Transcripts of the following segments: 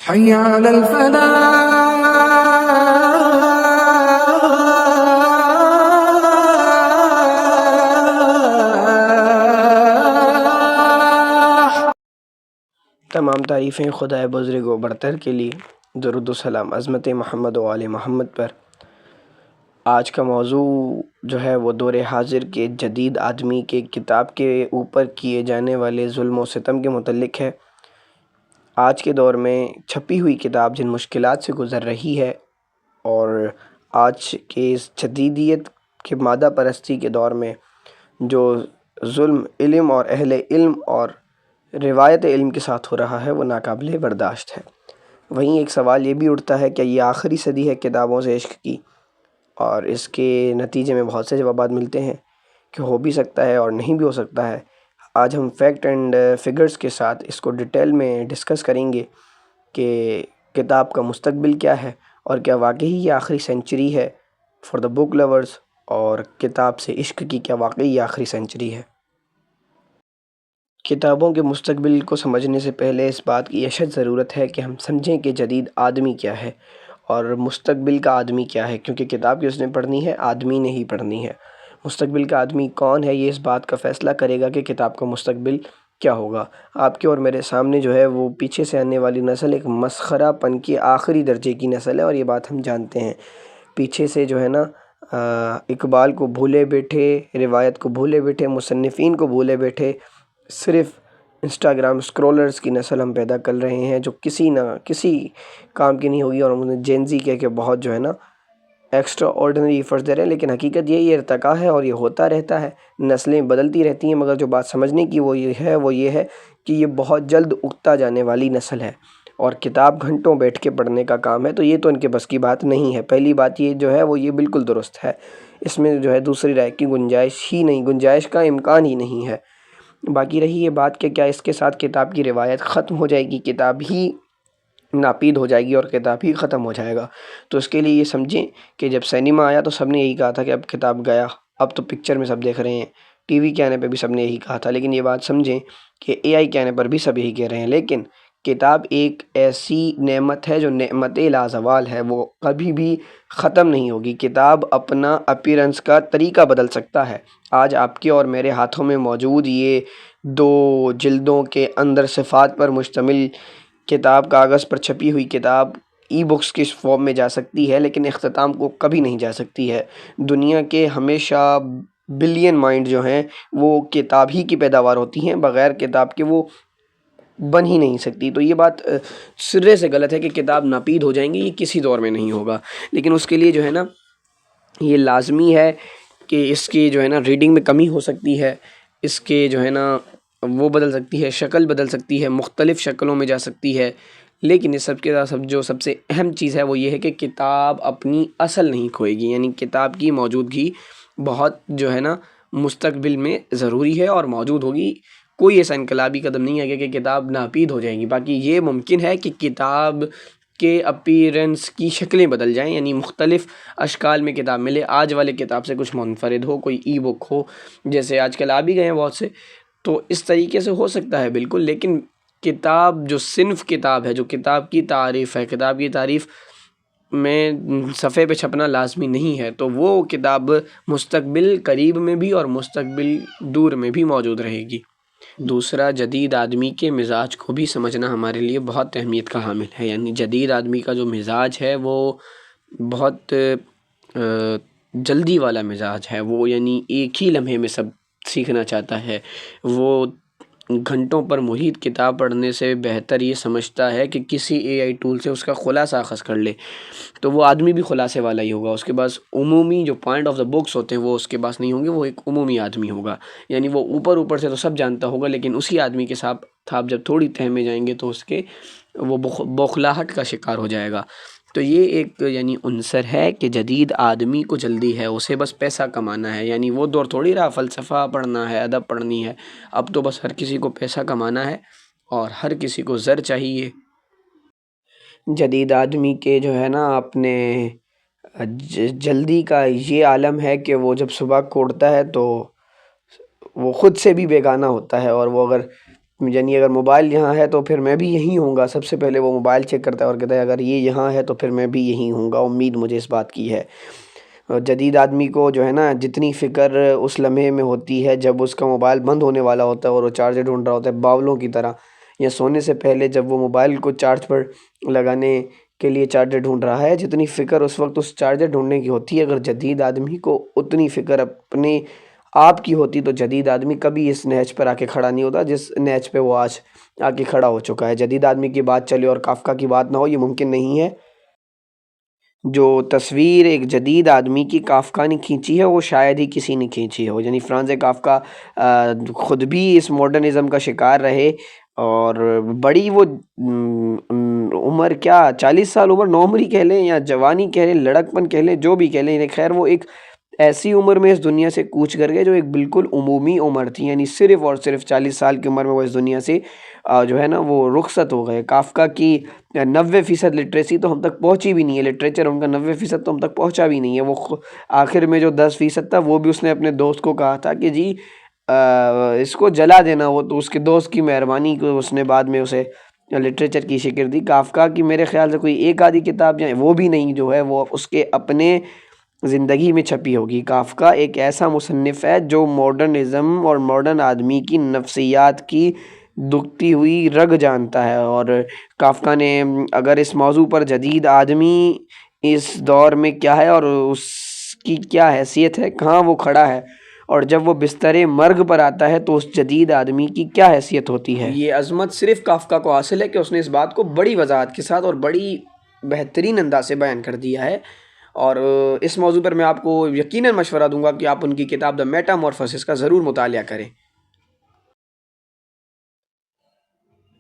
حي على الفلاح. تمام تعریفیں خدائے بزرگ و برتر کے لیے، درود و سلام عظمت محمد و آل محمد پر۔ آج کا موضوع جو ہے وہ دور حاضر کے جدید آدمی کے کتاب کے اوپر کیے جانے والے ظلم و ستم کے متعلق ہے۔ آج کے دور میں چھپی ہوئی کتاب جن مشکلات سے گزر رہی ہے اور آج کے اس جدیدیت کے مادہ پرستی کے دور میں جو ظلم علم اور اہل علم اور روایت علم کے ساتھ ہو رہا ہے وہ ناقابل برداشت ہے۔ وہیں ایک سوال یہ بھی اٹھتا ہے کہ یہ آخری صدی ہے کتابوں سے عشق کی، اور اس کے نتیجے میں بہت سے جوابات ملتے ہیں کہ ہو بھی سکتا ہے اور نہیں بھی ہو سکتا ہے۔ آج ہم فیکٹ اینڈ فگرز کے ساتھ اس کو ڈیٹیل میں ڈسکس کریں گے کہ کتاب کا مستقبل کیا ہے، اور کیا واقعی یہ آخری سینچری ہے فار دا بک لورز، اور کتاب سے عشق کی کیا واقعی یہ آخری سینچری ہے۔ کتابوں کے مستقبل کو سمجھنے سے پہلے اس بات کی اشد ضرورت ہے کہ ہم سمجھیں کہ جدید آدمی کیا ہے اور مستقبل کا آدمی کیا ہے، کیونکہ کتاب کس نے پڑھنی ہے؟ آدمی نے ہی پڑھنی ہے۔ مستقبل کا آدمی کون ہے یہ اس بات کا فیصلہ کرے گا کہ کتاب کا مستقبل کیا ہوگا۔ آپ کے اور میرے سامنے جو ہے وہ پیچھے سے آنے والی نسل ایک مسخرہ پن کی آخری درجے کی نسل ہے، اور یہ بات ہم جانتے ہیں۔ پیچھے سے جو ہے نا اقبال کو بھولے بیٹھے، روایت کو بھولے بیٹھے، مصنفین کو بھولے بیٹھے، صرف انسٹاگرام اسکرولرز کی نسل ہم پیدا کر رہے ہیں جو کسی نہ کسی کام کی نہیں ہوگی، اور انہیں جینزی کہہ کے بہت جو ہے نا ایکسٹرا آرڈنری ایفرٹس دے رہے ہیں۔ لیکن حقیقت یہ ارتقا ہے اور یہ ہوتا رہتا ہے، نسلیں بدلتی رہتی ہیں، مگر جو بات سمجھنے کی وہ یہ ہے کہ یہ بہت جلد اگتا جانے والی نسل ہے، اور کتاب گھنٹوں بیٹھ کے پڑھنے کا کام ہے، تو یہ تو ان کے بس کی بات نہیں ہے۔ پہلی بات یہ جو ہے وہ یہ بالکل درست ہے، اس میں جو ہے دوسری رائے کی گنجائش کا امکان ہی نہیں ہے۔ باقی رہی یہ بات کہ کیا اس کے ساتھ کتاب کی روایت ختم ہو جائے گی، کتاب ہی ناپید ہو جائے گی اور کتاب ہی ختم ہو جائے گا؟ تو اس کے لیے یہ سمجھیں کہ جب سینما آیا تو سب نے یہی کہا تھا کہ اب کتاب گیا، اب تو پکچر میں سب دیکھ رہے ہیں، ٹی وی کے آنے پہ بھی سب نے یہی کہا تھا، لیکن یہ بات سمجھیں کہ اے آئی کے آنے پر بھی سب یہی کہہ رہے ہیں۔ لیکن کتاب ایک ایسی نعمت ہے جو نعمت لازوال ہے، وہ کبھی بھی ختم نہیں ہوگی۔ کتاب اپنا اپیرنس کا طریقہ بدل سکتا ہے۔ آج آپ کے اور میرے ہاتھوں میں موجود یہ 2 جلدوں کے اندر صفات پر مشتمل کتاب، کاغذ پر چھپی ہوئی کتاب ای بکس کی فارم میں جا سکتی ہے، لیکن اختتام کو کبھی نہیں جا سکتی ہے۔ دنیا کے ہمیشہ بلین مائنڈ جو ہیں وہ کتاب ہی کی پیداوار ہوتی ہیں، بغیر کتاب کے وہ بن ہی نہیں سکتی۔ تو یہ بات سرے سے غلط ہے کہ کتاب ناپید ہو جائیں گی، یہ کسی دور میں نہیں ہوگا۔ لیکن اس کے لیے جو ہے نا یہ لازمی ہے کہ اس کی جو ہے نا ریڈنگ میں کمی ہو سکتی ہے، اس کے جو ہے نا وہ بدل سکتی ہے، شکل بدل سکتی ہے، مختلف شکلوں میں جا سکتی ہے، لیکن اس سب کے ساتھ جو سب سے اہم چیز ہے وہ یہ ہے کہ کتاب اپنی اصل نہیں کھوئے گی، یعنی کتاب کی موجودگی بہت جو ہے نا مستقبل میں ضروری ہے اور موجود ہوگی۔ کوئی ایسا انقلابی قدم نہیں ہے کہ کتاب ناپید ہو جائے گی۔ باقی یہ ممکن ہے کہ کتاب کے اپیرنس کی شکلیں بدل جائیں، یعنی مختلف اشکال میں کتاب ملے، آج والے کتاب سے کچھ منفرد ہو، کوئی ای بک ہو، جیسے آج کل آ بھی گئے ہیں بہت سے، تو اس طریقے سے ہو سکتا ہے بالکل۔ لیکن کتاب جو صنف کتاب ہے، جو کتاب کی تعریف ہے، کتاب کی تعریف میں صفحے پہ چھپنا لازمی نہیں ہے، تو وہ کتاب مستقبل قریب میں بھی اور مستقبل دور میں بھی موجود رہے گی۔ دوسرا، جدید آدمی کے مزاج کو بھی سمجھنا ہمارے لیے بہت اہمیت کا حامل ہے۔ یعنی جدید آدمی کا جو مزاج ہے وہ بہت جلدی والا مزاج ہے، وہ یعنی ایک ہی لمحے میں سب سیکھنا چاہتا ہے۔ وہ گھنٹوں پر محیط کتاب پڑھنے سے بہتر یہ سمجھتا ہے کہ کسی اے آئی ٹول سے اس کا خلاصہ اخذ کر لے، تو وہ آدمی بھی خلاصے والا ہی ہوگا۔ اس کے پاس عمومی جو پوائنٹ آف دا بکس ہوتے ہیں وہ اس کے پاس نہیں ہوں گے، وہ ایک عمومی آدمی ہوگا۔ یعنی وہ اوپر سے تو سب جانتا ہوگا، لیکن اسی آدمی کے ساتھ آپ جب تھوڑی تہ میں جائیں گے تو اس کے وہ بوکھلاہٹ کا شکار ہو جائے گا۔ تو یہ ایک یعنی عنصر ہے کہ جدید آدمی کو جلدی ہے، اسے بس پیسہ کمانا ہے۔ یعنی وہ دور تھوڑی رہا فلسفہ پڑھنا ہے، ادب پڑھنی ہے، اب تو بس ہر کسی کو پیسہ کمانا ہے اور ہر کسی کو زر چاہیے۔ جدید آدمی کے جو ہے نا اپنے جلدی کا یہ عالم ہے کہ وہ جب صبح کو اٹھتا ہے تو وہ خود سے بھی بیگانہ ہوتا ہے، اور وہ اگر یعنی اگر موبائل یہاں ہے تو پھر میں بھی یہیں ہوں گا. سب سے پہلے وہ موبائل چیک کرتا ہے اور کہتا ہے اگر یہ یہاں ہے تو پھر میں بھی یہیں ہوں گا. امید مجھے اس بات کی ہے. جدید آدمی کو جو ہے نا جتنی فکر اس لمحے میں ہوتی ہے جب اس کا موبائل بند ہونے والا ہوتا ہے اور وہ چارجر ڈھونڈ رہا ہوتا ہے باولوں کی طرح، یا سونے سے پہلے جب وہ موبائل کو چارج پر لگانے کے لیے چارجر ڈھونڈ رہا ہے، جتنی فکر اس وقت اس چارجر ڈھونڈنے کی ہوتی ہے، اگر جدید آدمی کو اتنی فکر اپنے آپ کی ہوتی تو جدید آدمی کبھی اس نہج پر آ کے کھڑا نہیں ہوتا جس نہج پہ وہ آج آ کے کھڑا ہو چکا ہے. جدید آدمی کی بات چلے اور کافکا کی بات نہ ہو، یہ ممکن نہیں ہے. جو تصویر ایک جدید آدمی کی کافکا نے کھینچی ہے وہ شاید ہی کسی نے کھینچی ہو. یعنی فرانز کافکا خود بھی اس ماڈرنزم کا شکار رہے، اور بڑی وہ عمر، کیا 40 سال عمر، نوعمری کہہ لیں یا جوانی کہہ لیں، لڑکپن کہہ لیں، جو بھی کہہ لیں، خیر وہ ایک ایسی عمر میں اس دنیا سے کوچ کر گئے جو ایک بالکل عمومی عمر تھی. یعنی صرف اور صرف 40 سال کی عمر میں وہ اس دنیا سے جو ہے نا وہ رخصت ہو گئے. کافکا کی 90% لٹریسی تو ہم تک پہنچی بھی نہیں ہے، لٹریچر ان کا 90% تو ہم تک پہنچا بھی نہیں ہے. وہ آخر میں جو 10% تھا وہ بھی اس نے اپنے دوست کو کہا تھا کہ جی اس کو جلا دینا. وہ تو اس کے دوست کی مہربانی کو اس نے بعد میں اسے لٹریچر کی شکل دی. کافکا کی میرے خیال سے کوئی ایک آدھی کتاب یا وہ بھی نہیں جو ہے وہ اس کے اپنے زندگی میں چھپی ہوگی. کافکا ایک ایسا مصنف ہے جو ماڈرنزم اور ماڈرن آدمی کی نفسیات کی دکھتی ہوئی رگ جانتا ہے. اور کافکا نے اگر اس موضوع پر جدید آدمی اس دور میں کیا ہے اور اس کی کیا حیثیت ہے، کہاں وہ کھڑا ہے، اور جب وہ بستر مرگ پر آتا ہے تو اس جدید آدمی کی کیا حیثیت ہوتی ہے، یہ عظمت صرف کافکا کو حاصل ہے کہ اس نے اس بات کو بڑی وضاحت کے ساتھ اور بڑی بہترین انداز سے بیان کر دیا ہے. اور اس موضوع پر میں آپ کو یقیناً مشورہ دوں گا کہ آپ ان کی کتاب دا میٹامورفوسس کا ضرور مطالعہ کریں.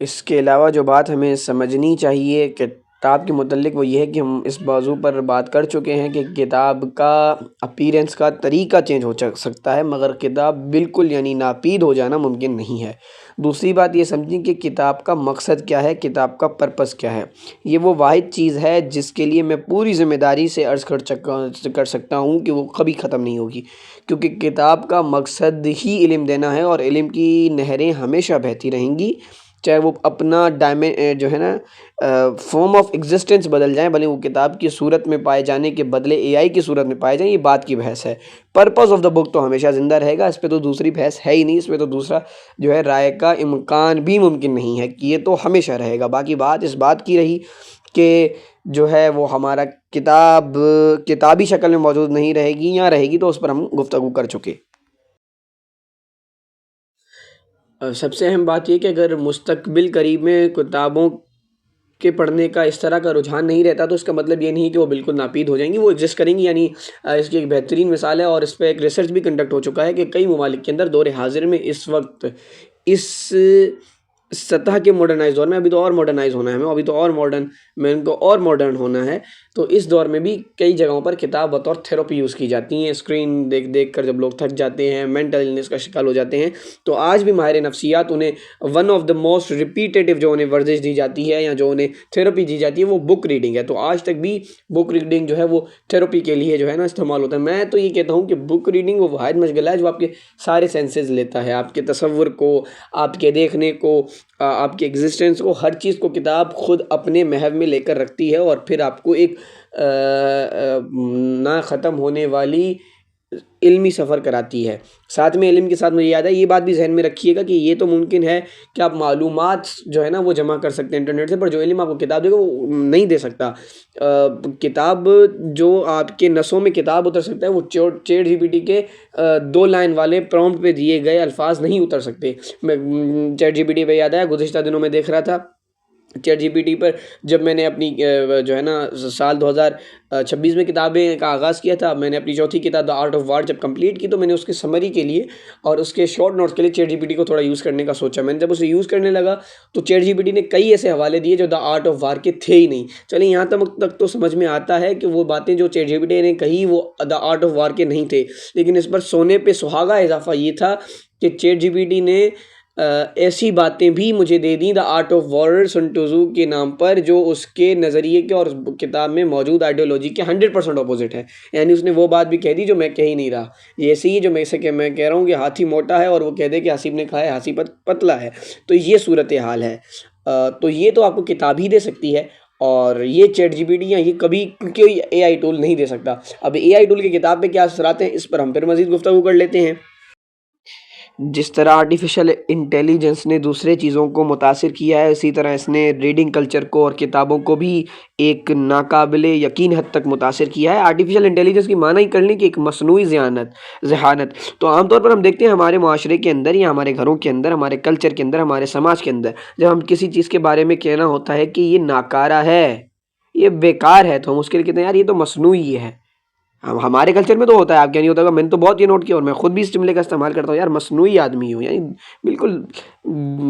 اس کے علاوہ جو بات ہمیں سمجھنی چاہیے کتاب کے متعلق وہ یہ ہے کہ ہم اس موضوع پر بات کر چکے ہیں کہ کتاب کا اپیرنس کا طریقہ چینج ہو سکتا ہے، مگر کتاب بالکل یعنی ناپید ہو جانا ممکن نہیں ہے. دوسری بات یہ سمجھیں کہ کتاب کا مقصد کیا ہے، کتاب کا پرپس کیا ہے. یہ وہ واحد چیز ہے جس کے لیے میں پوری ذمہ داری سے عرض کر سکتا ہوں کہ وہ کبھی ختم نہیں ہوگی، کیونکہ کتاب کا مقصد ہی علم دینا ہے، اور علم کی نہریں ہمیشہ بہتی رہیں گی، چاہے وہ اپنا جو ہے نا فارم آف ایگزسٹنس بدل جائیں، بھلے وہ کتاب کی صورت میں پائے جانے کے بدلے اے آئی کی صورت میں پائے جائیں. یہ بات کی بحث ہے. پرپز آف دا بک تو ہمیشہ زندہ رہے گا، اس پہ تو دوسری بحث ہے ہی نہیں، اس پہ تو دوسرا جو ہے رائے کا امکان بھی ممکن نہیں ہے کہ یہ تو ہمیشہ رہے گا. باقی بات اس بات کی رہی کہ جو ہے وہ ہمارا کتابی شکل میں موجود نہیں رہے گی، یا رہے گی تو اس پر ہم گفتگو کر چکے. سب سے اہم بات یہ کہ اگر مستقبل قریب میں کتابوں کے پڑھنے کا اس طرح کا رجحان نہیں رہتا تو اس کا مطلب یہ نہیں کہ وہ بالکل ناپید ہو جائیں گی، وہ ایگزسٹ کریں گی. یعنی اس کی ایک بہترین مثال ہے، اور اس پہ ایک ریسرچ بھی کنڈکٹ ہو چکا ہے کہ کئی ممالک کے اندر دور حاضر میں اس وقت اس سطح کے ماڈرنائز دور میں، ابھی تو اور ماڈرنائز ہونا ہے ہمیں، ابھی تو اور ماڈرن میں ان کو اور ماڈرن ہونا ہے، تو اس دور میں بھی کئی جگہوں پر کتاب بطور تھیراپی یوز کی جاتی ہیں. اسکرین دیکھ دیکھ کر جب لوگ تھک جاتے ہیں، مینٹل النس کا شکار ہو جاتے ہیں، تو آج بھی ماہر نفسیات انہیں one of the most repetitive جو انہیں ورزش دی جاتی ہے یا جو انہیں تھیراپی دی جاتی ہے وہ بک ریڈنگ ہے. تو آج تک بھی بک ریڈنگ جو ہے وہ تھیراپی کے لیے جو ہے نا استعمال ہوتا ہے. میں تو یہ کہتا ہوں کہ بک ریڈنگ وہ واحد مشغلہ ہے جو آپ کے سارے سینسز لیتا ہے، آپ کے تصور کو، آپ کے دیکھنے کو، آپ کے ایگزسٹنس کو، ہر چیز کو کتاب خود اپنے محو میں لے کر رکھتی ہے، اور پھر آپ کو ایک نہ ختم ہونے والی علمی سفر کراتی ہے. ساتھ میں علم کے ساتھ مجھے یاد ہے، یہ بات بھی ذہن میں رکھیے گا کہ یہ تو ممکن ہے کہ آپ معلومات جو ہے نا وہ جمع کر سکتے ہیں انٹرنیٹ سے، پر جو علم آپ کو کتاب دے گا وہ نہیں دے سکتا. کتاب جو آپ کے نسوں میں کتاب اتر سکتا ہے وہ چیٹ جی پی ٹی کے 2 لائن والے پرومپٹ پہ دیے گئے الفاظ نہیں اتر سکتے. میں چیٹ جی پی ٹی پہ یاد آیا گزشتہ دنوں میں دیکھ رہا تھا، چیٹ جی پی ٹی پر جب میں نے اپنی جو ہے نا سال 2026 میں کتابیں کا آغاز کیا تھا، میں نے اپنی چوتھی کتاب دا آرٹ آف وار جب کمپلیٹ کی تو میں نے اس کے سمری کے لیے اور اس کے شارٹ نوٹس کے لیے چیٹ جی پی ٹی کو تھوڑا یوز کرنے کا سوچا. میں نے جب اسے یوز کرنے لگا تو چیٹ جی پی ٹی نے کئی ایسے حوالے دیے جو دا آرٹ آف وار کے تھے ہی نہیں. چلیں یہاں تک تو سمجھ میں آتا ہے کہ وہ باتیں جو چیٹ جی پی ٹی نے کہی وہ دا آرٹ آف وار کے نہیں تھے، لیکن اس پر سونے پہ سہاگا اضافہ یہ تھا کہ چیٹ جی پی ٹی نے ایسی باتیں بھی مجھے دے دیں دا آرٹ آف وار سن ٹزو کے نام پر، جو اس کے نظریے کے اور کتاب میں موجود آئیڈیالوجی کے 100% اپوزٹ ہے. یعنی اس نے وہ بات بھی کہہ دی جو میں کہہ ہی نہیں رہا. یہ ایسے ہی جو میں کہہ رہا ہوں کہ ہاتھی موٹا ہے اور وہ کہہ دے کہ حسیب نے کہا ہے ہاتھی پتلا ہے. تو یہ صورتحال ہے. تو یہ تو آپ کو کتاب ہی دے سکتی ہے، اور یہ چیٹ جی پی ٹی یا یہ کبھی کیونکہ اے آئی ٹول نہیں دے سکتا. اب اے آئی ٹول کی کتاب پہ کیا اثرات ہیں، اس پر ہم پھر مزید گفتگو کر لیتے ہیں. جس طرح آرٹیفیشل انٹیلیجنس نے دوسرے چیزوں کو متاثر کیا ہے، اسی طرح اس نے ریڈنگ کلچر کو اور کتابوں کو بھی ایک ناقابل یقین حد تک متاثر کیا ہے. آرٹیفیشل انٹیلیجنس کی معنی ہی کر لیں کہ ایک مصنوعی ذہانت. تو عام طور پر ہم دیکھتے ہیں ہمارے معاشرے کے اندر یا ہمارے گھروں کے اندر، ہمارے کلچر کے اندر، ہمارے سماج کے اندر، جب ہم کسی چیز کے بارے میں کہنا ہوتا ہے کہ یہ ناکارہ ہے، یہ بیکار ہے، تو ہم اس کے لیے کہتے ہیں یار یہ تو مصنوعی ہے. ہمارے کلچر میں تو ہوتا ہے، آپ کیا نہیں ہوتا ہوگا، میں نے تو بہت یہ نوٹ کیا، اور میں خود بھی اس جملے کا استعمال کرتا ہوں، یار مصنوعی آدمی ہو، یعنی بالکل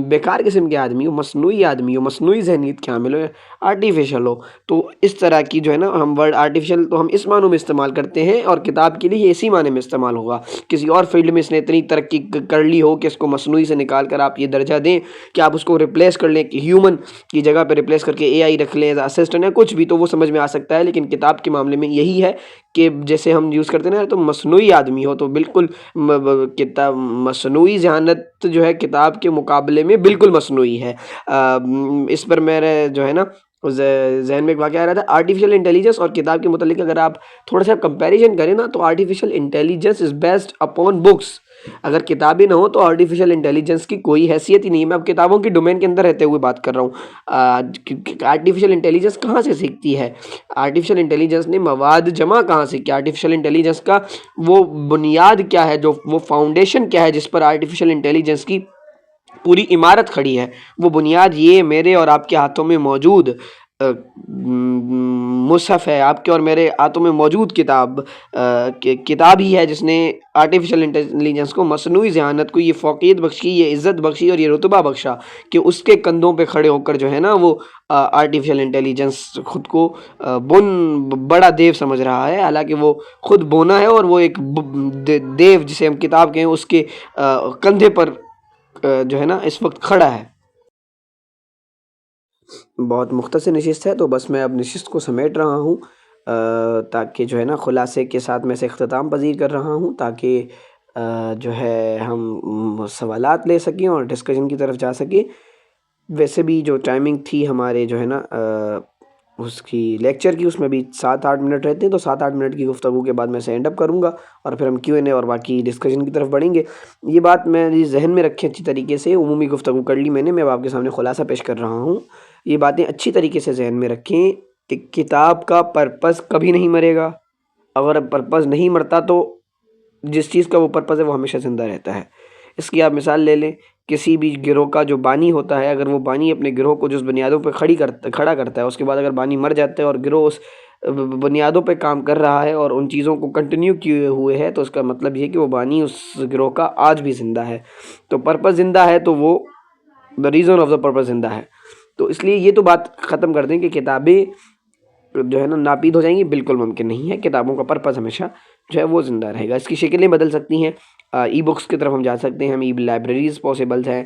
بیکار قسم کے آدمی ہو، مصنوعی آدمی ہو، مصنوعی ذہنیت کے حامل ہو، آرٹیفیشل ہو. تو اس طرح کی جو ہے نا، ہم ورڈ آرٹیفیشل تو ہم اس معنوں میں استعمال کرتے ہیں، اور کتاب کے لیے یہ اسی معنی میں استعمال ہوگا. کسی اور فیلڈ میں اس نے اتنی ترقی کر لی ہو کہ اس کو مصنوعی سے نکال کر آپ یہ درجہ دیں کہ آپ اس کو ریپلیس کر لیں، کہ ہیومن کی جگہ پہ ریپلیس کر کے اے آئی رکھ لیں ایز اسسٹنٹ ہے، کچھ بھی، تو وہ سمجھ میں آ سکتا ہے. لیکن کتاب کے معاملے میں یہی ہے کہ جیسے ہم یوز کرتے ہیں نا، تو مصنوعی آدمی ہو، تو بالکل کتاب مصنوعی ذہانت جو ہے کتاب کے مقابلے میں بالکل مصنوعی ہے. اس پر میرے جو ہے نا ذہن میں ایک واقعہ آ رہا تھا. آرٹیفیشل انٹیلیجنس اور کتاب کے متعلق اگر آپ تھوڑا سا کمپیریزن کریں نا، تو artificial intelligence is based upon books. اگر کتابیں نہ ہوں تو آرٹیفیشل انٹیلیجنس کی کوئی حیثیت ہی نہیں ہے. میں اب کتابوں کی ڈومین کے اندر رہتے ہوئے بات کر رہا ہوں. آرٹیفیشل انٹیلیجنس کہاں سے سیکھتی ہے؟ آرٹیفیشل انٹیلیجنس نے مواد جمع کہاں سے کیا؟ آرٹیفیشل انٹیلیجنس کا وہ بنیاد کیا ہے، جو وہ فاؤنڈیشن کیا ہے جس پر آرٹیفیشل انٹیلیجنس کی پوری عمارت کھڑی ہے؟ وہ بنیاد یہ میرے اور آپ کے ہاتھوں میں موجود مصحف ہے، آپ کے اور میرے ہاتھوں میں موجود کتاب ہی ہے، جس نے آرٹیفیشل انٹیلیجنس کو، مصنوعی ذہانت کو یہ فوقیت بخشی، یہ عزت بخشی اور یہ رتبہ بخشا کہ اس کے کندھوں پہ کھڑے ہو کر جو ہے نا، وہ آرٹیفیشل انٹیلیجنس خود کو بڑا دیو سمجھ رہا ہے، حالانکہ وہ خود بونا ہے، اور وہ ایک دیو جسے ہم کتاب کہیں اس کے کندھے پر جو ہے نا اس وقت کھڑا ہے. بہت مختصر نشست ہے، تو بس میں اب نشست کو سمیٹ رہا ہوں، تاکہ جو ہے نا خلاصے کے ساتھ میں سے اختتام پذیر کر رہا ہوں، تاکہ جو ہے ہم سوالات لے سکیں اور ڈسکشن کی طرف جا سکیں. ویسے بھی جو ٹائمنگ تھی ہمارے جو ہے نا اس کی لیکچر کی، اس میں بھی 7-8 منٹ رہتے ہیں، تو 7-8 منٹ کی گفتگو کے بعد میں اسے اینڈ اپ کروں گا، اور پھر ہم کیو این اے اور باقی ڈسکشن کی طرف بڑھیں گے. یہ بات میں ذہن میں رکھیں اچھی طریقے سے، عمومی گفتگو کر لی میں نے، میں اب آپ کے سامنے خلاصہ پیش کر رہا ہوں. یہ باتیں اچھی طریقے سے ذہن میں رکھیں کہ کتاب کا پرپس کبھی نہیں مرے گا. اگر پرپس نہیں مرتا تو جس چیز کا وہ پرپس ہے وہ ہمیشہ زندہ رہتا ہے. اس کی آپ مثال لے لیں، کسی بھی گروہ کا جو بانی ہوتا ہے، اگر وہ بانی اپنے گروہ کو جس بنیادوں پہ کھڑا کرتا ہے، اس کے بعد اگر بانی مر جاتا ہے اور گروہ اس بنیادوں پہ کام کر رہا ہے اور ان چیزوں کو کنٹینیو کیے ہوئے ہے، تو اس کا مطلب یہ کہ وہ بانی اس گروہ کا آج بھی زندہ ہے. تو پرپس زندہ ہے تو وہ the reason of the purpose زندہ ہے. تو اس لیے یہ تو بات ختم کر دیں کہ کتابیں جو ہے نا ناپید ہو جائیں گی، بالکل ممکن نہیں ہے. کتابوں کا پرپس ہمیشہ جو ہے وہ زندہ رہے گا. اس کی شکلیں بدل سکتی ہیں، ای بکس کی طرف ہم جا سکتے ہیں، ہم ای لائبریریز پاسبلز ہیں،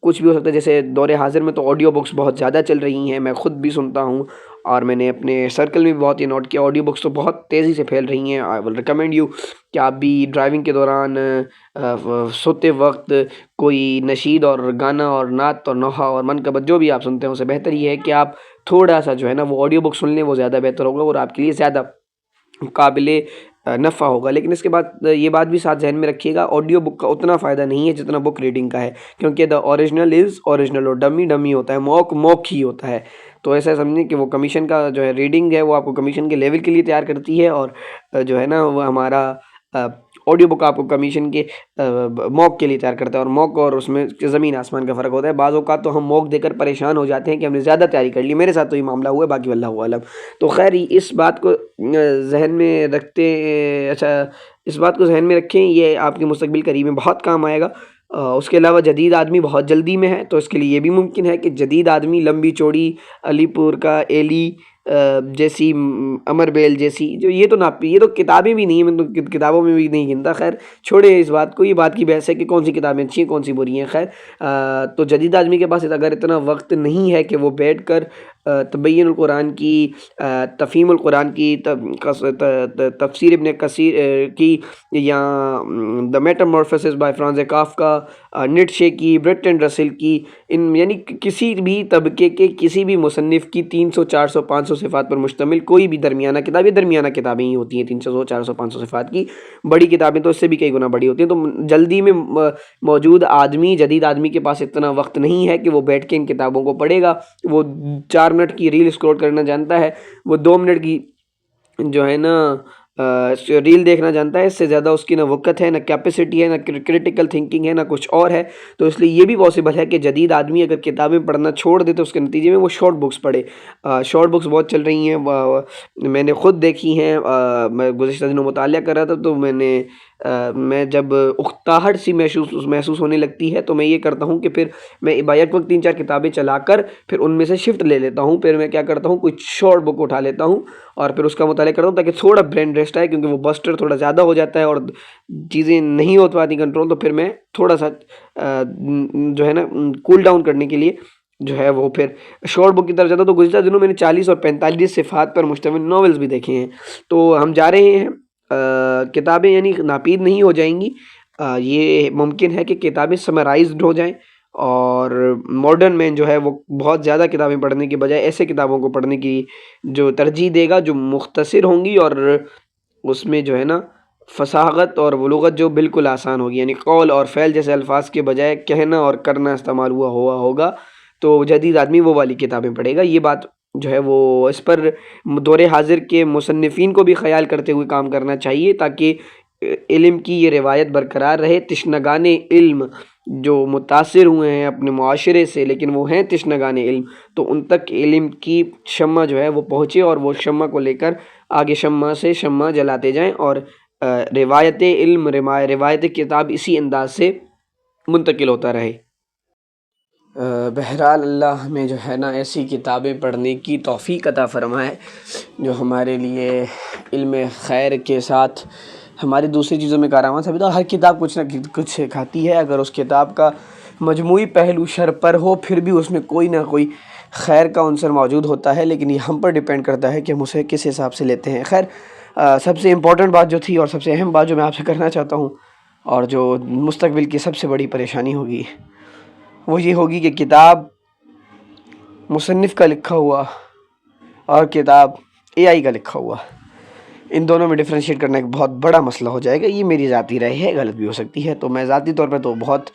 کچھ بھی ہو سکتا ہے. جیسے دور حاضر میں تو آڈیو بکس بہت زیادہ چل رہی ہیں، میں خود بھی سنتا ہوں، اور میں نے اپنے سرکل میں بھی بہت یہ نوٹ کیا، آڈیو بکس تو بہت تیزی سے پھیل رہی ہیں. آئی ول ریکمینڈ یو کہ آپ بھی ڈرائیونگ کے دوران، سوتے وقت کوئی نشید اور گانا اور نعت اور نوحہ اور منقبت جو بھی آپ سنتے ہیں، اسے بہتر یہ ہے کہ آپ تھوڑا سا جو ہے نا وہ آڈیو بک سن لیں، وہ زیادہ بہتر ہوگا اور آپ کے لیے زیادہ قابل نفع ہوگا. لیکن اس کے بعد یہ بات بھی ساتھ ذہن میں رکھیے گا، آڈیو بک کا اتنا فائدہ نہیں ہے جتنا بک ریڈنگ کا ہے، کیونکہ دا اوریجنل از اوریجنل، اور ڈمی ڈمی ہوتا ہے، موک ہی ہوتا ہے. تو ایسا سمجھیں کہ وہ کمیشن کا جو ہے ریڈنگ ہے، وہ آپ کو کمیشن کے لیول کے لیے تیار کرتی ہے، اور جو ہے نا وہ ہمارا آڈیو بک آپ کو کمیشن کے موک کے لیے تیار کرتا ہے. اور موک اور اس میں زمین آسمان کا فرق ہوتا ہے. بعض اوقات تو ہم موک دے کر پریشان ہو جاتے ہیں کہ ہم نے زیادہ تیاری کر لی. میرے ساتھ تو یہ معاملہ ہوا ہے، باقی واللہ عالم. تو خیر اس بات کو ذہن میں رکھتے، اس بات کو ذہن میں رکھیں، یہ آپ کے مستقبل قریب میں بہت کام آئے گا. اس کے علاوہ جدید آدمی بہت جلدی میں ہے، تو اس کے لیے یہ بھی ممکن ہے کہ جدید آدمی لمبی چوڑی علی پور کا ایلی جیسی امر بیل جیسی جو یہ تو کتابیں بھی نہیں ہیں، میں تو کتابوں میں بھی نہیں گنتا. خیر چھوڑے اس بات کو، یہ بات کی بحث ہے کہ کون سی کتابیں اچھی ہیں کون سی بری ہیں. خیر تو جدید آدمی کے پاس اگر اتنا وقت نہیں ہے کہ وہ بیٹھ کر تبین القرآن کی، تفہیم القرآن کی، تفسیر ابن کثیر کی، یا دا میٹامورفسس بائی فرانز کافکا، نیٹشے کی، برٹن رسل کی، ان یعنی کسی بھی طبقے کے کسی بھی مصنف کی 300 400 500 صفات پر مشتمل کوئی بھی درمیانہ کتاب، یہ درمیانہ کتابیں ہی ہوتی ہیں 300 400 500 صفات کی. بڑی کتابیں تو اس سے بھی کئی گنا بڑی ہوتی ہیں. تو جلدی میں موجود آدمی، جدید آدمی کے پاس اتنا وقت نہیں ہے کہ وہ بیٹھ کے ان کتابوں کو پڑھے گا. وہ 4 منٹ کی ریل اسکرول کرنا جانتا ہے، وہ 2 منٹ کی جو ہے نا ریل دیکھنا جانتا ہے. اس سے زیادہ اس کی نہ وقت ہے، نہ کیپیسٹی ہے، نہ کریٹیکل تھنکنگ ہے، نہ کچھ اور ہے. تو اس لیے یہ بھی پاسبل ہے کہ جدید آدمی اگر کتابیں پڑھنا چھوڑ دے تو اس کے نتیجے میں وہ شارٹ بکس پڑھے. شارٹ بکس بہت چل رہی ہیں، میں نے خود دیکھی ہیں. میں گزشتہ دنوں مطالعہ کر رہا تھا تو میں جب اکتاہٹ سی محسوس ہونے لگتی ہے تو میں یہ کرتا ہوں کہ پھر میں بیک وقت 3 4 کتابیں چلا کر پھر ان میں سے شفٹ لے لیتا ہوں. پھر میں کیا کرتا ہوں، کچھ شارٹ بک اٹھا لیتا ہوں اور پھر اس کا مطالعہ کرتا ہوں تاکہ تھوڑا برین ریسٹ آئے، کیونکہ وہ بسٹر تھوڑا زیادہ ہو جاتا ہے اور چیزیں نہیں ہو پاتی کنٹرول. تو پھر میں تھوڑا سا جو ہے نا کول ڈاؤن کرنے کے لیے جو ہے وہ پھر شارٹ بک کی طرف جاتا ہوں. تو گزشتہ دنوں میں نے 40 اور 45 صفات پر مشتمل ناولز بھی دیکھے ہیں. تو ہم جا رہے ہیں، کتابیں یعنی ناپید نہیں ہو جائیں گی. یہ ممکن ہے کہ کتابیں سمرائزڈ ہو جائیں، اور ماڈرن مین جو ہے وہ بہت زیادہ کتابیں پڑھنے کے بجائے ایسے کتابوں کو پڑھنے کی جو ترجیح دے گا جو مختصر ہوں گی اور اس میں جو ہے نا فصاحت اور بلوغت جو بالکل آسان ہوگی. یعنی قول اور فعل جیسے الفاظ کے بجائے کہنا اور کرنا استعمال ہوا ہوگا. تو جدید آدمی وہ والی کتابیں پڑھے گا. یہ بات جو ہے وہ اس پر دور حاضر کے مصنفین کو بھی خیال کرتے ہوئے کام کرنا چاہیے تاکہ علم کی یہ روایت برقرار رہے. تشنگان علم جو متاثر ہوئے ہیں اپنے معاشرے سے لیکن وہ ہیں تشنگان علم، تو ان تک علم کی شمع جو ہے وہ پہنچے اور وہ شمع کو لے کر آگے شمع سے شمع جلاتے جائیں، اور روایت علم، روایت کتاب اسی انداز سے منتقل ہوتا رہے. بہرحال اللہ ہمیں جو ہے نا ایسی کتابیں پڑھنے کی توفیق عطا فرمائے جو ہمارے لیے علم خیر کے ساتھ ہماری دوسری چیزوں میں کارآمد ثابت ہو. ہر کتاب کچھ نہ کچھ سکھاتی ہے. اگر اس کتاب کا مجموعی پہلو شر پر ہو پھر بھی اس میں کوئی نہ کوئی خیر کا عنصر موجود ہوتا ہے، لیکن یہ ہم پر ڈیپینڈ کرتا ہے کہ ہم اسے کس حساب سے لیتے ہیں. خیر سب سے امپورٹنٹ بات جو تھی اور سب سے اہم بات جو میں آپ سے کرنا چاہتا ہوں اور جو مستقبل کی سب سے بڑی پریشانی ہوگی وہ یہ ہوگی کہ کتاب مصنف کا لکھا ہوا اور کتاب اے آئی کا لکھا ہوا، ان دونوں میں ڈفرینشیٹ کرنا ایک بہت بڑا مسئلہ ہو جائے گا. یہ میری ذاتی رائے ہے، غلط بھی ہو سکتی ہے. تو میں ذاتی طور پہ تو بہت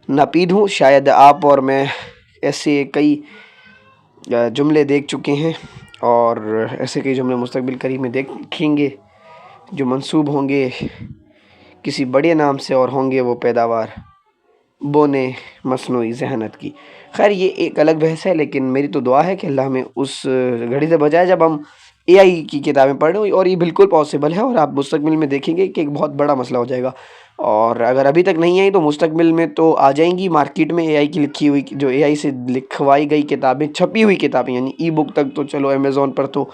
ناپید ہوں. شاید آپ اور میں ایسے کئی جملے دیکھ چکے ہیں اور ایسے کئی جملے مستقبل قریب میں دیکھیں گے جو منسوب ہوں گے کسی بڑے نام سے اور ہوں گے وہ پیداوار بونے مصنوعی ذہانت کی. خیر یہ ایک الگ بحث ہے، لیکن میری تو دعا ہے کہ اللہ ہمیں اس گھڑی سے بچائے جب ہم اے آئی کی کتابیں پڑھ رہے ہوں. اور یہ بالکل پاسبل ہے اور آپ مستقبل میں دیکھیں گے کہ ایک بہت بڑا مسئلہ ہو جائے گا. اور اگر ابھی تک نہیں آئی تو مستقبل میں تو آ جائیں گی مارکیٹ میں اے آئی کی لکھی ہوئی، جو اے آئی سے لکھوائی گئی کتابیں، چھپی ہوئی کتابیں. یعنی ای بک تک تو چلو امیزون پر تو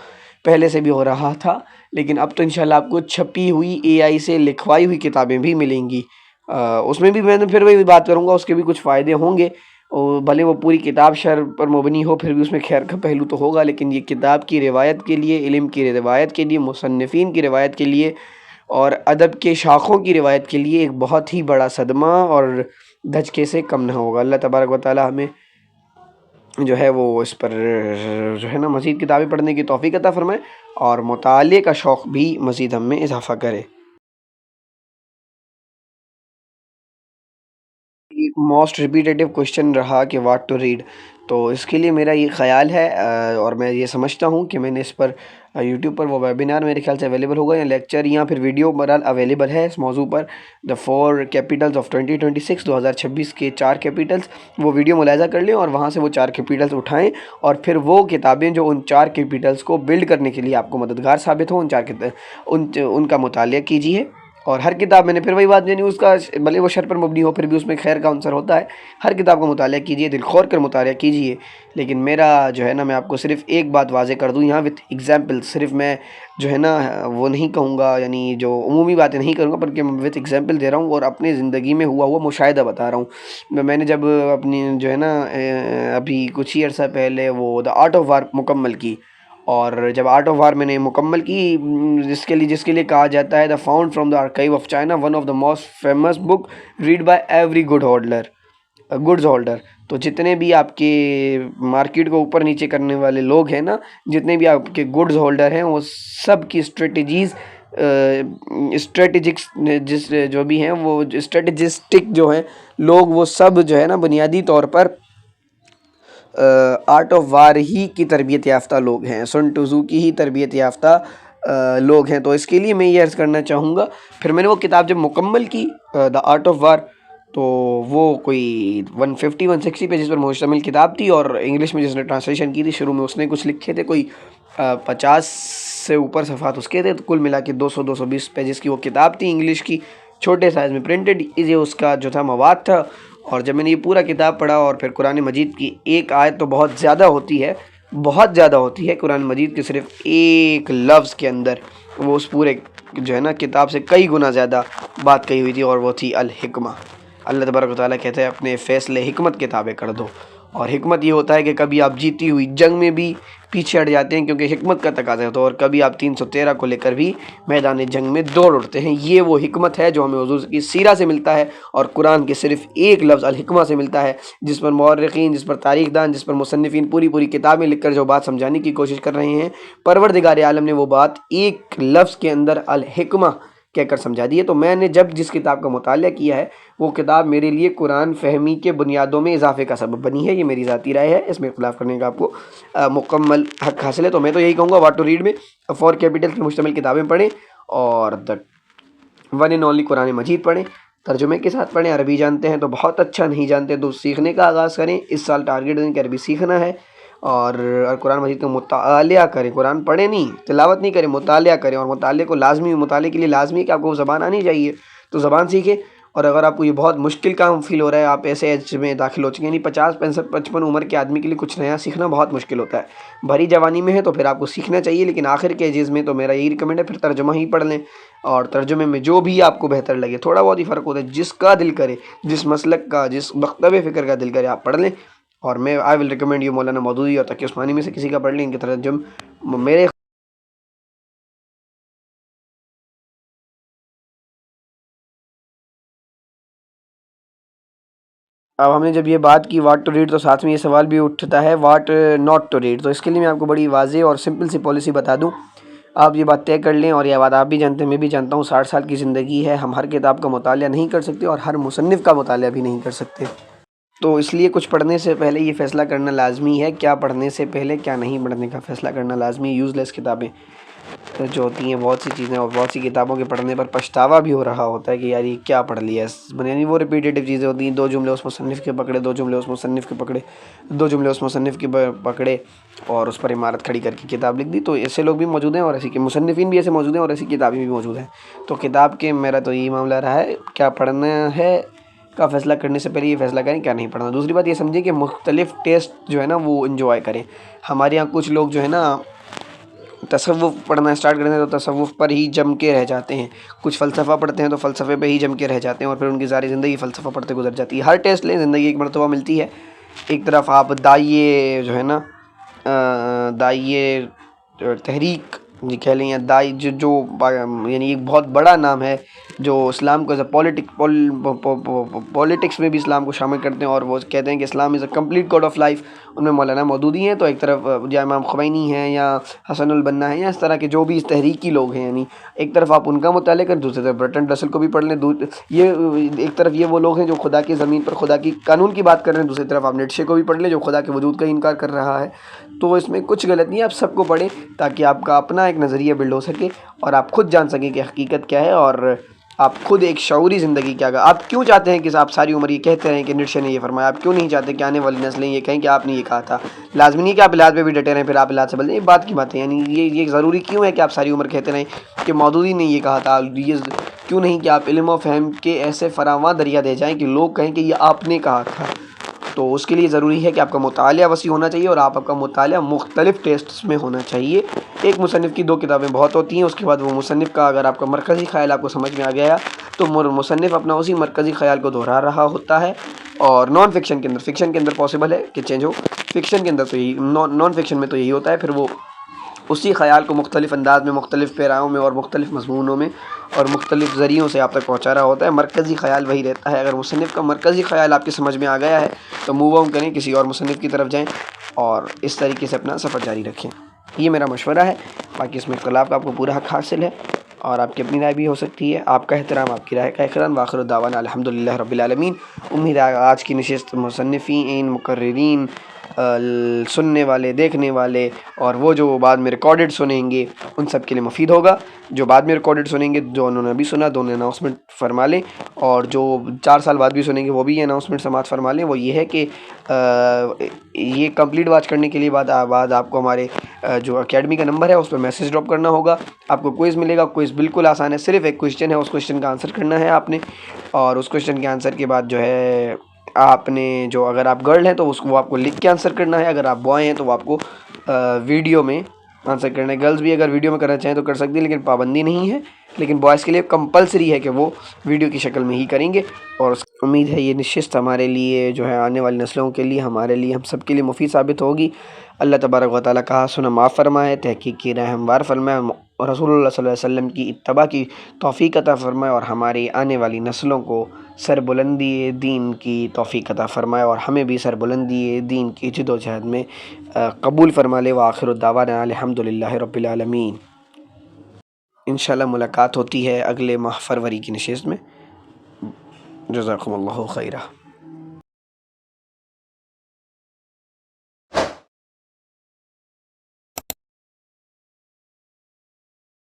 پہلے سے بھی ہو رہا تھا، لیکن اب تو انشاءاللہ آپ کو چھپی ہوئی اے آئی سے لکھوائی ہوئی کتابیں بھی ملیں گی. اس میں بھی میں نے پھر وہی بات کروں گا، اس کے بھی کچھ فائدے ہوں گے. بھلے وہ پوری کتاب شر پر مبنی ہو پھر بھی اس میں خیر کا پہلو تو ہوگا، لیکن یہ کتاب کی روایت کے لیے، علم کی روایت کے لیے، مصنفین کی روایت کے لیے اور ادب کے شاخوں کی روایت کے لیے ایک بہت ہی بڑا صدمہ اور دھچکے سے کم نہ ہوگا. اللہ تبارک و تعالی ہمیں جو ہے وہ اس پر جو ہے نا مزید کتابیں پڑھنے کی توفیق عطا فرمائے اور مطالعے کا شوق بھی مزید ہم میں اضافہ کرے. ایک موسٹ ریپیٹیٹیو کوشچن رہا کہ واٹ ٹو ریڈ، تو اس کے لیے میرا یہ خیال ہے اور میں یہ سمجھتا ہوں کہ میں نے اس پر یوٹیوب پر وہ ویبینار میرے خیال سے اویلیبل ہوگا یا لیکچر یا پھر ویڈیو بہرحال اویلیبل ہے اس موضوع پر، دا 4 کیپٹلز آف 2026 2026 کے 4 کیپٹلز. وہ ویڈیو ملاحظہ کر لیں اور وہاں سے وہ 4 کیپٹلز اٹھائیں اور پھر وہ کتابیں جو ان 4 کیپٹلز کو بلڈ کرنے کے لیے آپ کو مددگار ثابت ہوں ان کا مطالعہ کیجیے. اور ہر کتاب میں نے پھر وہی بات، یعنی اس کا بھلے وہ شر پر مبنی ہو پھر بھی اس میں خیر کا عنصر ہوتا ہے. ہر کتاب کا مطالعہ کیجیے، دل کھول کر مطالعہ کیجیے. لیکن میرا جو ہے نا، میں آپ کو صرف ایک بات واضح کر دوں یہاں وتھ ایگزامپل، صرف میں جو ہے نا وہ نہیں کہوں گا، یعنی جو عمومی باتیں نہیں کروں گا، بلکہ میں وتھ ایگزامپل دے رہا ہوں اور اپنی زندگی میں ہوا مشاہدہ بتا رہا ہوں. میں نے جب اپنی جو ہے نا ابھی کچھ ہی عرصہ پہلے وہ دا آرٹ آف وار مکمل کی، اور جب آرٹ آف وار میں نے مکمل کی، جس کے لیے کہا جاتا ہے the found from the archive of China, one of the most famous book read by every goods holder. تو جتنے بھی آپ کے مارکیٹ کو اوپر نیچے کرنے والے لوگ ہیں نا، جتنے بھی آپ کے گڈز ہولڈر ہیں، وہ سب کی اسٹریٹجکس جو بھی ہیں، وہ اسٹریٹجسٹک جو ہیں لوگ، وہ سب جو ہے نا بنیادی طور پر آرٹ آف وار ہی کی تربیت یافتہ لوگ ہیں، سن ٹوزو کی ہی تربیت یافتہ لوگ ہیں. تو اس کے لیے میں یہ عرض کرنا چاہوں گا. پھر میں نے وہ کتاب جب مکمل کی دا آرٹ آف وار، تو وہ کوئی 150-160 پیجز پر مشتمل کتاب تھی، اور انگلش میں جس نے ٹرانسلیشن کی تھی شروع میں اس نے کچھ لکھے تھے، کوئی 50 سے اوپر صفحات اس کے تھے، تو کل ملا کے 200-220 پیجز کی وہ کتاب تھی، انگلش کی، چھوٹے سائز میں پرنٹڈ. یہ اس کا جو تھا مواد تھا. اور جب میں نے یہ پورا کتاب پڑھا، اور پھر قرآن مجید کی ایک آیت تو بہت زیادہ ہوتی ہے قرآن مجید کے صرف ایک لفظ کے اندر وہ اس پورے جو ہے نا کتاب سے کئی گنا زیادہ بات کہی ہوئی تھی، اور وہ تھی الحکمہ. اللہ تبارک و تعالیٰ کہتے ہیں اپنے فیصلے حکمت کے تابع کر دو. اور حکمت یہ ہوتا ہے کہ کبھی آپ جیتی ہوئی جنگ میں بھی پیچھے ہٹ جاتے ہیں کیونکہ حکمت کا تقاضا ہوتا ہے، اور کبھی آپ 313 کو لے کر بھی میدان جنگ میں دوڑ اٹھتے ہیں. یہ وہ حکمت ہے جو ہمیں حضور کی سیرہ سے ملتا ہے، اور قرآن کے صرف ایک لفظ الحکمہ سے ملتا ہے، جس پر مورخین، جس پر تاریخ دان، جس پر مصنفین پوری کتابیں لکھ کر جو بات سمجھانے کی کوشش کر رہے ہیں، پروردگار عالم نے وہ بات ایک لفظ کے اندر الحکمہ کہہ کر سمجھا دی ہے. تو میں نے جب جس کتاب کا مطالعہ کیا ہے، وہ کتاب میرے لیے قرآن فہمی کے بنیادوں میں اضافے کا سبب بنی ہے. یہ میری ذاتی رائے ہے، اس میں اختلاف کرنے کا آپ کو مکمل حق حاصل ہے. تو میں تو یہی کہوں گا واٹ ٹو ریڈ میں 4 کیپٹل کی مشتمل کتابیں پڑھیں، اور دا ون اینڈ اونلی قرآن مجید پڑھیں، ترجمے کے ساتھ پڑھیں. عربی جانتے ہیں تو بہت اچھا، نہیں جانتے تو سیکھنے کا آغاز کریں. اس سال ٹارگیٹ دیں کہ عربی سیکھنا ہے، اور قرآن مجید کا مطالعہ کریں. قرآن پڑھیں نہیں، تلاوت نہیں کریں، مطالعہ کریں. اور مطالعے کے لیے لازمی ہے کہ آپ کو زبان آنی چاہیے، تو زبان سیکھیں. اور اگر آپ کو یہ بہت مشکل کام فیل ہو رہا ہے، آپ ایسے ایج میں داخل ہو چکے ہیں، یعنی 50 65 55 عمر کے آدمی کے لیے کچھ نیا سیکھنا بہت مشکل ہوتا ہے. بھری جوانی میں ہے تو پھر آپ کو سیکھنا چاہیے، لیکن آخر کے ایجز میں تو میرا یہی ریکمنڈ ہے پھر ترجمہ ہی پڑھ لیں. اور ترجمے میں جو بھی آپ کو بہتر لگے، تھوڑا بہت ہی فرق ہوتا ہے، جس کا دل کرے، جس مسلک کا، جس مکتب فکر کا دل کرے آپ پڑھ لیں. اور میں آئی ول ریکمینڈ یو مولانا مودودی اور تقی عثمانی میں سے کسی کا پڑھ لیں. ان کے ترجم میرے اب ہم نے جب یہ بات کی واٹ ٹو ریڈ، تو ساتھ میں یہ سوال بھی اٹھتا ہے واٹ ناٹ ٹو ریڈ. تو اس کے لیے میں آپ کو بڑی واضح اور سمپل سی پالیسی بتا دوں. آپ یہ بات طے کر لیں، اور یہ بات آپ بھی جانتے ہیں، میں بھی جانتا ہوں، 60 سال کی زندگی ہے، ہم ہر کتاب کا مطالعہ نہیں کر سکتے، اور ہر مصنف کا مطالعہ بھی نہیں کر سکتے. تو اس لیے کچھ پڑھنے سے پہلے یہ فیصلہ کرنا لازمی ہے، کیا پڑھنے سے پہلے کیا نہیں پڑھنے کا فیصلہ کرنا لازمی ہے. یوز لیس کتابیں جو ہوتی ہیں، بہت سی چیزیں، اور بہت سی کتابوں کے پڑھنے پر پچھتاوا بھی ہو رہا ہوتا ہے کہ یار یہ کیا پڑھ لیا. یعنی وہ ریپیٹیٹیو چیزیں ہوتی ہیں، 2 جملے اس مصنف کے پکڑے، 2 جملے اس مصنف کے پکڑے، 2 جملے اس مصنف کے پکڑے، اور اس پر عمارت کھڑی کر کے کتاب لکھ دی. تو ایسے لوگ بھی موجود ہیں، اور ایسی کے مصنفین بھی ایسے موجود ہیں، اور ایسی کتابیں بھی موجود ہیں. تو کتاب کے میرا تو یہی معاملہ رہا ہے، کیا پڑھنا ہے کا فیصلہ کرنے سے پہلے یہ فیصلہ کریں کیا نہیں پڑھنا. دوسری بات یہ سمجھیں کہ مختلف ٹیسٹ جو ہے نا وہ انجوائے کریں. ہمارے یہاں کچھ لوگ جو ہے نا تصوف پڑھنا اسٹارٹ کرتے ہیں تو تصوف پر ہی جم کے رہ جاتے ہیں. کچھ فلسفہ پڑھتے ہیں تو فلسفے پہ ہی جم کے رہ جاتے ہیں، اور پھر ان کی ساری زندگی فلسفہ پڑھتے گزر جاتی ہے. ہر ٹیسٹ لیں، زندگی ایک مرتبہ ملتی ہے. ایک طرف آپ داعیے جو ہے نا داعیے تحریک جی کہہ لیں، یا دائی جو یعنی ایک بہت بڑا نام ہے جو اسلام کو ایز اے پولیٹکس میں بھی اسلام کو شامل کرتے ہیں، اور وہ کہتے ہیں کہ Islam is a complete code of life. ان میں مولانا مودودی ہیں. تو ایک طرف یا امام خمینی ہیں، یا حسن البنا ہیں، یا اس طرح کے جو بھی اس تحریکی لوگ ہیں، یعنی ایک طرف آپ ان کا مطالعہ کریں، دوسری طرف برٹن رسل کو بھی پڑھ لیں. یہ ایک طرف یہ وہ لوگ ہیں جو خدا کی زمین پر خدا کی قانون کی بات کر رہے ہیں، دوسری طرف آپ نیٹشے کو بھی پڑھ لیں جو خدا کے وجود کا انکار کر رہا ہے. تو اس میں کچھ غلط نہیں ہے، آپ سب کو پڑھیں تاکہ آپ کا اپنا ایک نظریہ بلڈ ہو سکے، اور آپ خود جان سکیں کہ حقیقت کیا ہے، اور آپ خود ایک شعوری زندگی کیا گا. آپ کیوں چاہتے ہیں کہ آپ ساری عمر یہ کہتے رہیں کہ نیٹشے نے یہ فرمایا؟ آپ کیوں نہیں چاہتے کہ آنے والی نسلیں یہ کہیں کہ آپ نے یہ کہا تھا؟ لازمی نہیں کہ آپ الہاد پہ بھی ڈٹے رہیں پھر آپ الہاد سے بدلیں. یہ بات کی بات ہے. یعنی یہ ضروری کیوں ہے کہ آپ ساری عمر کہتے رہیں کہ مودودی نے یہ کہا تھا؟ یہ کیوں نہیں کہ آپ علم و فہم کے ایسے فراواں دریا دے جائیں کہ لوگ کہیں کہ یہ آپ نے کہا تھا؟ تو اس کے لیے ضروری ہے کہ آپ کا مطالعہ وسیع ہونا چاہیے اور آپ کا مطالعہ مختلف ٹیسٹس میں ہونا چاہیے. ایک مصنف کی 2 کتابیں بہت ہوتی ہیں. اس کے بعد وہ مصنف کا اگر آپ کا مرکزی خیال آپ کو سمجھ میں آ گیا تو مصنف اپنا اسی مرکزی خیال کو دہرا رہا ہوتا ہے. اور نان فکشن کے اندر، فکشن کے اندر پاسبل ہے کہ چینج ہو، فکشن کے اندر تو یہی، نان فکشن میں تو یہی ہوتا ہے. پھر وہ اسی خیال کو مختلف انداز میں، مختلف پیراؤں میں اور مختلف مضمونوں میں اور مختلف ذریعوں سے آپ تک پہنچا رہا ہوتا ہے. مرکزی خیال وہی رہتا ہے. اگر مصنف کا مرکزی خیال آپ کی سمجھ میں آ گیا ہے تو موو آن کریں، کسی اور مصنف کی طرف جائیں اور اس طریقے سے اپنا سفر جاری رکھیں. یہ میرا مشورہ ہے. باقی اس میں اختلاف کا آپ کو پورا حق حاصل ہے اور آپ کی اپنی رائے بھی ہو سکتی ہے. آپ کا احترام، آپ کی رائے کا احترام. وآخر دعوانا الحمدللہ رب العالمین. امید ہے آج کی نشست مصنفین، مقررین، سننے والے، دیکھنے والے اور وہ جو بعد میں ریکارڈڈ سنیں گے ان سب کے لیے مفید ہوگا. جو بعد میں ریکارڈڈ سنیں گے، جو انہوں نے ابھی سنا، دونوں اناؤنسمنٹ فرما لیں. اور جو 4 سال بعد بھی سنیں گے وہ بھی یہ اناؤنسمنٹ سماعت فرما لیں. وہ یہ ہے کہ یہ کمپلیٹ واچ کرنے کے لیے بعد آپ کو ہمارے جو اکیڈمی کا نمبر ہے اس پہ میسیج ڈراپ کرنا ہوگا. آپ کو کوئز ملے گا. کوئز بالکل آسان ہے. صرف ایک کوشچن ہے، اس کوشچن کا آنسر کرنا ہے آپ نے. اور اس کوشچن کے آنسر کے بعد جو ہے آپ نے، جو اگر آپ گرل ہیں تو اس کو وہ آپ کو لکھ کے آنسر کرنا ہے. اگر آپ بوائے ہیں تو وہ آپ کو ویڈیو میں آنسر کرنا ہے. گرلز بھی اگر ویڈیو میں کرنا چاہیں تو کر سکتی ہیں، لیکن پابندی نہیں ہے. لیکن بوائز کے لیے کمپلسری ہے کہ وہ ویڈیو کی شکل میں ہی کریں گے. اور امید ہے یہ نشست ہمارے لیے جو ہے آنے والی نسلوں کے لیے، ہمارے لیے، ہم سب کے لیے مفید ثابت ہوگی. اللہ تبارک و تعالیٰ کہا سنا معاف فرمائے، تحقیق کی راہ ہموار فرمائے، اور رسول اللہ صلی اللہ علیہ وسلم کی اتباع کی توفیق عطا فرمائے، اور ہماری آنے والی نسلوں کو سربلندی دین کی توفیق عطا فرمائے، اور ہمیں بھی سربلندی دین کی جد و جہد میں قبول فرما لے. وآخر دعوانا الحمدللہ رب العالمین. انشاءاللہ ملاقات ہوتی ہے اگلے ماہ فروری کی نشست میں. جزاکم اللہ خیرہ.